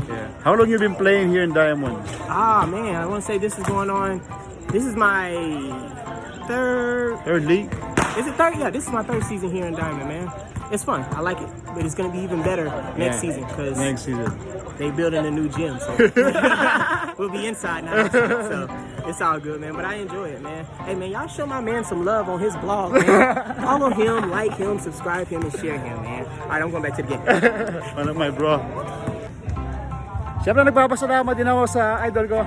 Yeah. How long you been playing here in Diamond? Ah, man, I want to say this is going on. This is my Third league? Is it third? Yeah, this is my third season here in Diamond, man. It's fun. I like it. But it's going to be even better next season because Next season. they building a new gym. So we'll be inside now. So it's all good, man. But I enjoy it, man. Hey, man, y'all show my man some love on his blog, man. Follow him, like him, subscribe him, and share him, man. All right, I'm going back to the game. Ano my bro? Siyempre nagpapasalamat din ako sa idol ko,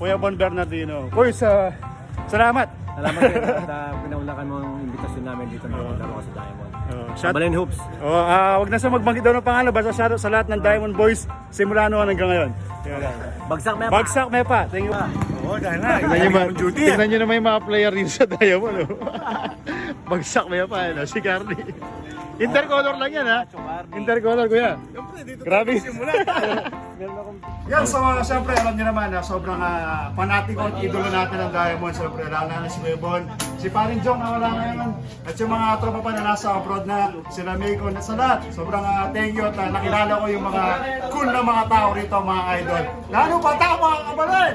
Kuya Bon Bernardino. Boy, salamat. Salamat din at pinaulakan mo ang imbitasyon namin dito na maglaro sa Diamond. Balin Hoops. Wag na sa magbanggit daw ng pangalan, basta shoutout sa lahat ng Diamond Boys simula noon hanggang ngayon. Bagsak Mepa. Bagsak Mepa. Thank you. Oo, dahil na. Tingnan nyo naman yung mga player dito sa Diamond. Bagsak Mepa, si Carly. Intercolor lang yan, ha? Intercolor, kuya. Grabe. Yan, so siyempre alam niyo naman na sobrang fanatiko at idolo natin ng Diamond. Siyempre, lalo na si Kuya Bon, si Paring Jong na wala ngayon. At yung mga tropa pa na nasa abroad na, sila Meiko na sa lahat. Sobrang thank you at nakilala ko yung mga cool na mga tao rito, mga idol. Lalo pa tao, mga kabalay!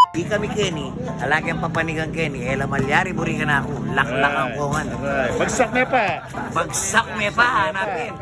Di kami Kenny, alagang papanigang Kenny, Ela Malyari, burigan na ako, laklak ang kongan. Bagsak Mepa! Bagsak me pa, hanapin.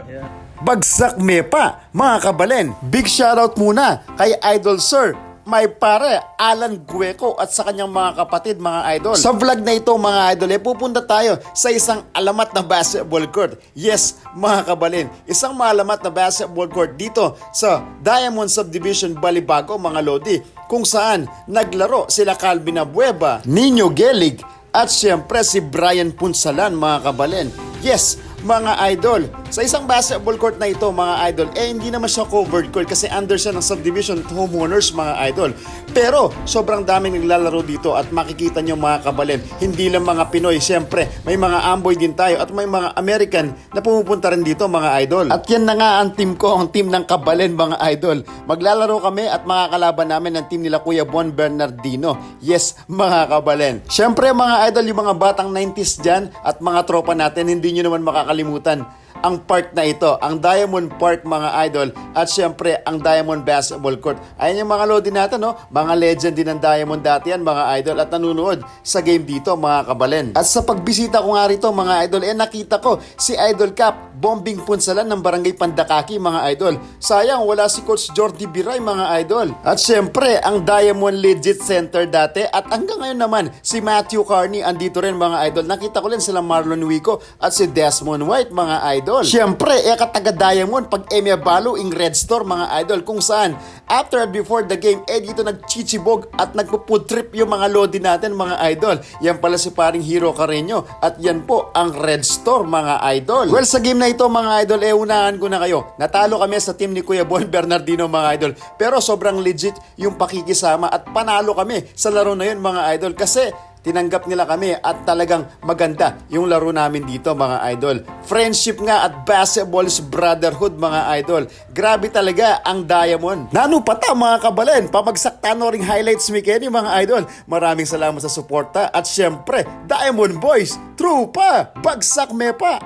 Bagsak Mepa, mga kabalen. Big shoutout muna kay Idol Sir, may pare, Alan Gueco at sa kanyang mga kapatid, mga idol. Sa vlog na ito, mga idol, pupunta tayo sa isang alamat na basketball court. Yes, mga kabalin, isang maalamat na basketball court dito sa Diamond Subdivision, Balibago, mga lodi, kung saan naglaro sila Calvin Abueva, Nino Gelig, at siyempre si Brian Punsalan, mga kabalin. Yes, mga idol, sa isang basketball court na ito, mga idol, hindi naman siya covered court kasi under siya ng subdivision homeowners, mga idol. Pero sobrang daming naglalaro dito at makikita nyo, mga kabalin, hindi lang mga Pinoy, siyempre may mga Amboy din tayo at may mga American na pumupunta rin dito, mga idol. At yan na nga ang team ko, ang team ng Kabalen, mga idol. Maglalaro kami at makakalaban namin ng team nila Kuya Bon Bernardino. Yes, mga kabalen. Siyempre, mga idol, yung mga batang 90s dyan at mga tropa natin, hindi nyo naman makakalimutan ang park na ito, ang Diamond Park, mga idol, at syempre ang Diamond Basketball Court. Ayan yung mga lodi natin, no? Mga legend din ng Diamond dati yan, mga idol, at nanunood sa game dito, mga kabalen. At sa pagbisita ko nga rito, mga idol, nakita ko si Idol Cap Bombing Punsalan ng Barangay Pandakaki, mga idol. Sayang wala si Coach Jordi Biray, mga idol. At syempre ang Diamond Legit Center dati, at hanggang ngayon naman si Matthew Carney andito rin, mga idol. Nakita ko rin sila Marlon Wico at si Desmond White, mga idol. Siyempre, kataga Diamond pag Emia Balo ing Red Store, mga idol, kung saan after and before the game, dito nagchichibog at nagpo-food trip yung mga lodi natin, mga idol. Yan pala si paring Hero Carreño at yan po ang Red Store, mga idol. Well, sa game na ito, mga idol, unahan ko na kayo. Natalo kami sa team ni Kuya Bon Bernardino, mga idol. Pero sobrang legit yung pakikisama at panalo kami sa laro na yun, mga idol, kasi tinanggap nila kami at talagang maganda yung laro namin dito, mga idol. Friendship nga at basketball is brotherhood, mga idol. Grabe talaga ang Diamond. Nano pa ta, mga kabalen, pamagsak tano ring highlights mi Kenny, mga idol. Maraming salamat sa suporta at syempre, Diamond Boys, true pa, bagsak Mepa.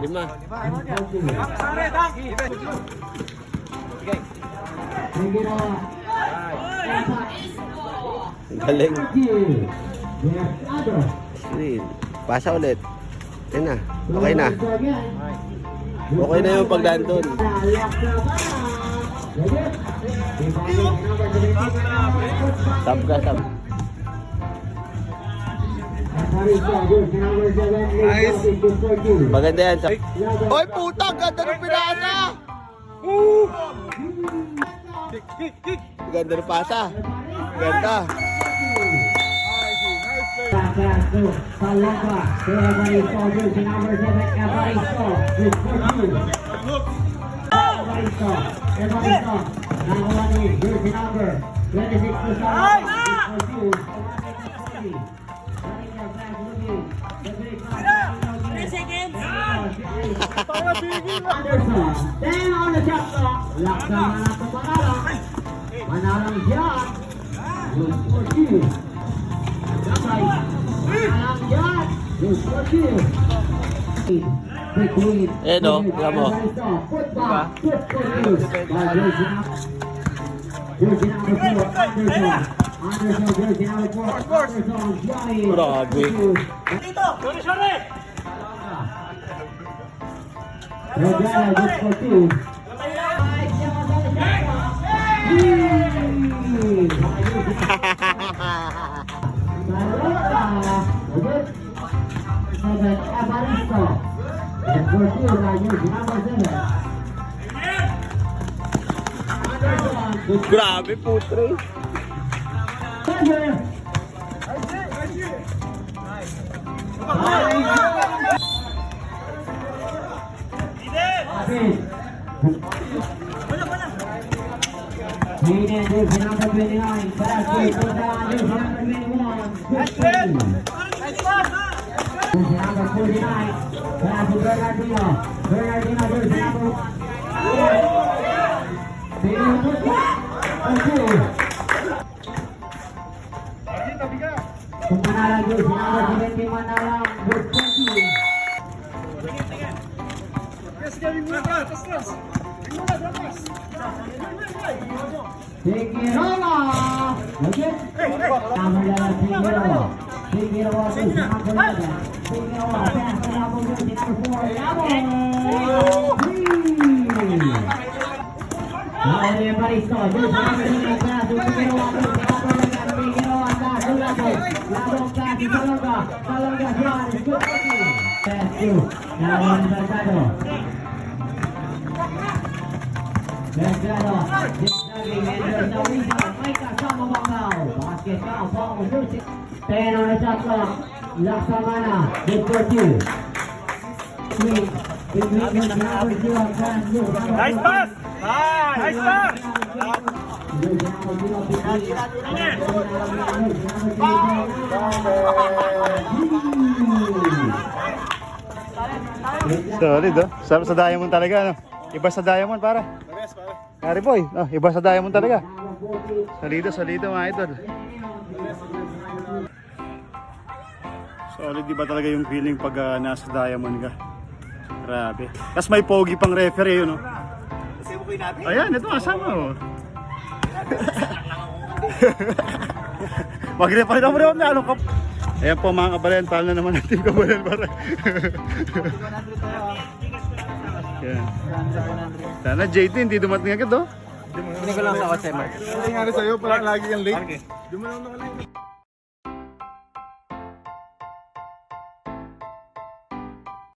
Lima. Galing. Pasa ulit. Yan na. Okay na. Okay na yung pagdaan doon. Tab ka, tab. Maganda yan. Oy, puta! Ganda ng pinasa! Ganda ng pasa. Ganda. Then on the shot clock, laksaman ang Manalang. Manalang shot. Good for two. Manalang shot. Eh, no? Tingnan mo. Grabe. Grabe, putre. Laksamana, good for two. Nice pass! Nice pass! Solid, oh. Sarap sa Diamond talaga, no? Iba sa Diamond, para. Kari boy, oh, iba sa Diamond talaga. Solido mga idol. Solid, iba talaga yung feeling pag nasa Diamond ka. Grabe. Tapos may pogi pang referee yun, no? Ayan, ito kasama, oh. Mag-referee na mo rin na, anong kap... Ayan po mga kabalen, paano na naman ang team kabalen para. Yan. Sana JT hindi dumating agad, oh. Hindi ko lang sa kasi, Mark. Nangyari sa'yo, parang lagi kang late. Di mo lang naman